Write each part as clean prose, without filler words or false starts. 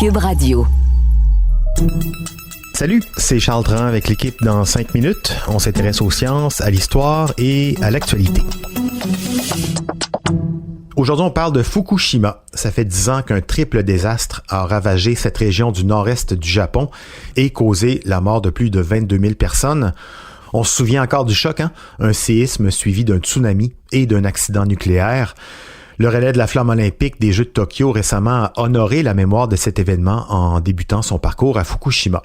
Cube Radio. Salut, c'est Charles Dran avec l'équipe dans 5 minutes. On s'intéresse aux sciences, à l'histoire et à l'actualité. Aujourd'hui, on parle de Fukushima. Ça fait 10 ans qu'un triple désastre a ravagé cette région du nord-est du Japon et causé la mort de plus de 22 000 personnes. On se souvient encore du choc, hein? Un séisme suivi d'un tsunami et d'un accident nucléaire. Le relais de la flamme olympique des Jeux de Tokyo récemment a honoré la mémoire de cet événement en débutant son parcours à Fukushima.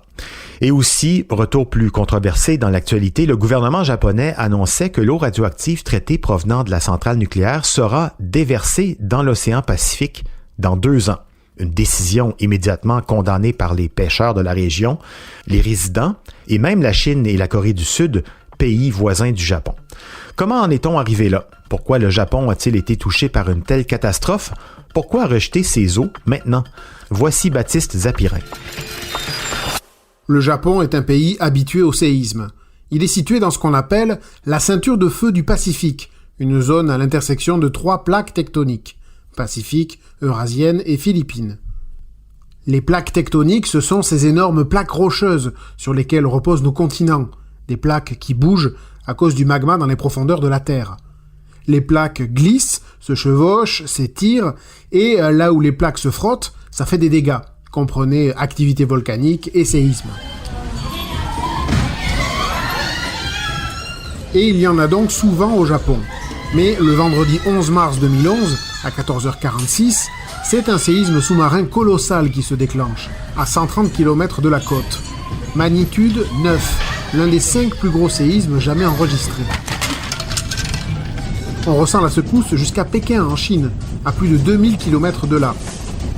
Et aussi, retour plus controversé dans l'actualité, le gouvernement japonais annonçait que l'eau radioactive traitée provenant de la centrale nucléaire sera déversée dans l'océan Pacifique dans 2 ans. Une décision immédiatement condamnée par les pêcheurs de la région, les résidents et même la Chine et la Corée du Sud, pays voisins du Japon. Comment en est-on arrivé là? Pourquoi le Japon a-t-il été touché par une telle catastrophe? Pourquoi rejeter ces eaux maintenant? Voici Baptiste Zapirin. Le Japon est un pays habitué au séisme. Il est situé dans ce qu'on appelle la ceinture de feu du Pacifique, une zone à l'intersection de 3 plaques tectoniques, Pacifique, Eurasienne et Philippines. Les plaques tectoniques, ce sont ces énormes plaques rocheuses sur lesquelles reposent nos continents, des plaques qui bougent à cause du magma dans les profondeurs de la Terre. Les plaques glissent, se chevauchent, s'étirent, et là où les plaques se frottent, ça fait des dégâts. Comprenez activité volcanique et séisme. Et il y en a donc souvent au Japon. Mais le vendredi 11 mars 2011, à 14h46, c'est un séisme sous-marin colossal qui se déclenche, à 130 km de la côte. Magnitude 9, l'un des 5 plus gros séismes jamais enregistrés. On ressent la secousse jusqu'à Pékin, en Chine, à plus de 2000 km de là.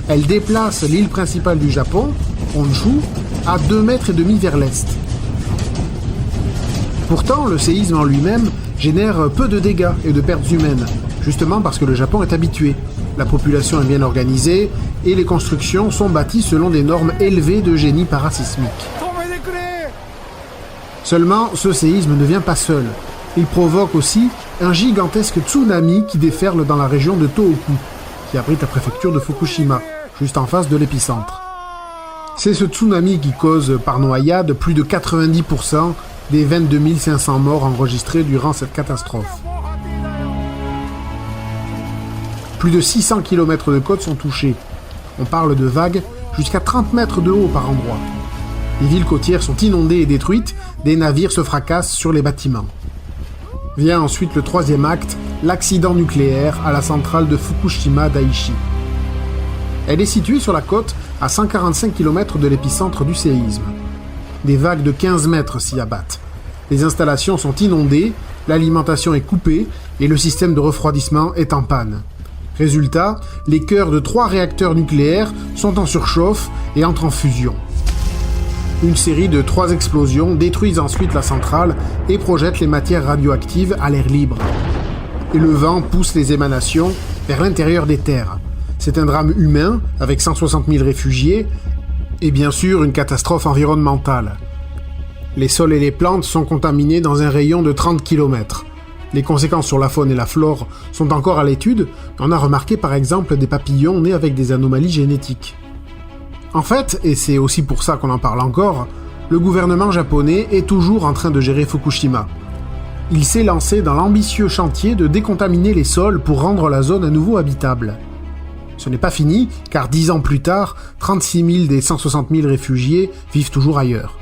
Elle déplace l'île principale du Japon, Honshu, à 2,5 mètres vers l'est. Pourtant, le séisme en lui-même génère peu de dégâts et de pertes humaines, justement parce que le Japon est habitué. La population est bien organisée et les constructions sont bâties selon des normes élevées de génie parasismique. Seulement, ce séisme ne vient pas seul. Il provoque aussi un gigantesque tsunami qui déferle dans la région de Tohoku, qui abrite la préfecture de Fukushima, juste en face de l'épicentre. C'est ce tsunami qui cause par noyade plus de 90% des 22 500 morts enregistrés durant cette catastrophe. Plus de 600 km de côte sont touchés. On parle de vagues jusqu'à 30 mètres de haut par endroit. Les villes côtières sont inondées et détruites, des navires se fracassent sur les bâtiments. Vient ensuite le 3e acte, l'accident nucléaire à la centrale de Fukushima Daiichi. Elle est située sur la côte à 145 km de l'épicentre du séisme. Des vagues de 15 mètres s'y abattent. Les installations sont inondées, l'alimentation est coupée et le système de refroidissement est en panne. Résultat, les cœurs de 3 réacteurs nucléaires sont en surchauffe et entrent en fusion. Une série de 3 explosions détruisent ensuite la centrale et projettent les matières radioactives à l'air libre. Et le vent pousse les émanations vers l'intérieur des terres. C'est un drame humain, avec 160 000 réfugiés, et bien sûr une catastrophe environnementale. Les sols et les plantes sont contaminés dans un rayon de 30 km. Les conséquences sur la faune et la flore sont encore à l'étude. On a remarqué par exemple des papillons nés avec des anomalies génétiques. En fait, et c'est aussi pour ça qu'on en parle encore, le gouvernement japonais est toujours en train de gérer Fukushima. Il s'est lancé dans l'ambitieux chantier de décontaminer les sols pour rendre la zone à nouveau habitable. Ce n'est pas fini, car 10 ans plus tard, 36 000 des 160 000 réfugiés vivent toujours ailleurs.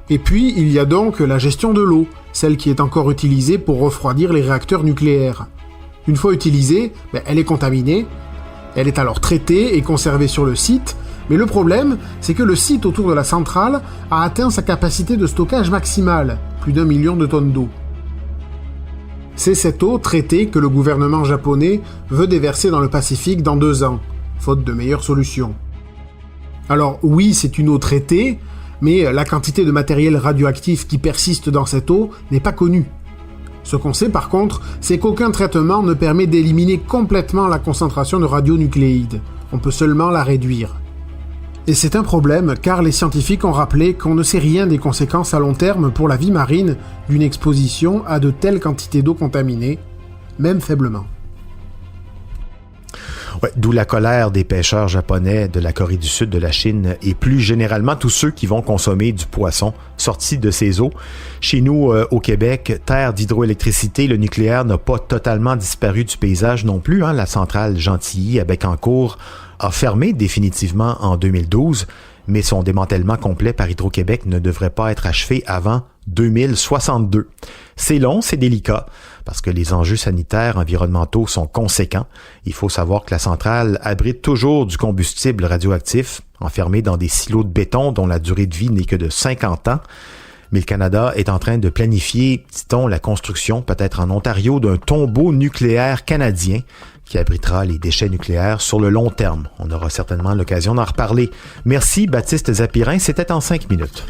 Et puis, il y a donc la gestion de l'eau, celle qui est encore utilisée pour refroidir les réacteurs nucléaires. Une fois utilisée, elle est contaminée, elle est alors traitée et conservée sur le site, mais le problème, c'est que le site autour de la centrale a atteint sa capacité de stockage maximale, plus d'1 million de tonnes d'eau. C'est cette eau traitée que le gouvernement japonais veut déverser dans le Pacifique dans 2 ans, faute de meilleures solutions. Alors oui, c'est une eau traitée, mais la quantité de matériel radioactif qui persiste dans cette eau n'est pas connue. Ce qu'on sait par contre, c'est qu'aucun traitement ne permet d'éliminer complètement la concentration de radionucléides. On peut seulement la réduire. Et c'est un problème car les scientifiques ont rappelé qu'on ne sait rien des conséquences à long terme pour la vie marine d'une exposition à de telles quantités d'eau contaminée, même faiblement. Ouais, d'où la colère des pêcheurs japonais de la Corée du Sud, de la Chine et plus généralement tous ceux qui vont consommer du poisson sorti de ces eaux. Chez nous, au Québec, terre d'hydroélectricité, le nucléaire n'a pas totalement disparu du paysage non plus. La centrale Gentilly à Bécancour a fermé définitivement en 2012, mais son démantèlement complet par Hydro-Québec ne devrait pas être achevé avant 2062. C'est long, c'est délicat, parce que les enjeux sanitaires environnementaux sont conséquents. Il faut savoir que la centrale abrite toujours du combustible radioactif, enfermé dans des silos de béton dont la durée de vie n'est que de 50 ans. Mais le Canada est en train de planifier, dit-on, la construction, peut-être en Ontario, d'un tombeau nucléaire canadien qui abritera les déchets nucléaires sur le long terme. On aura certainement l'occasion d'en reparler. Merci Baptiste Zapirin, c'était en 5 minutes.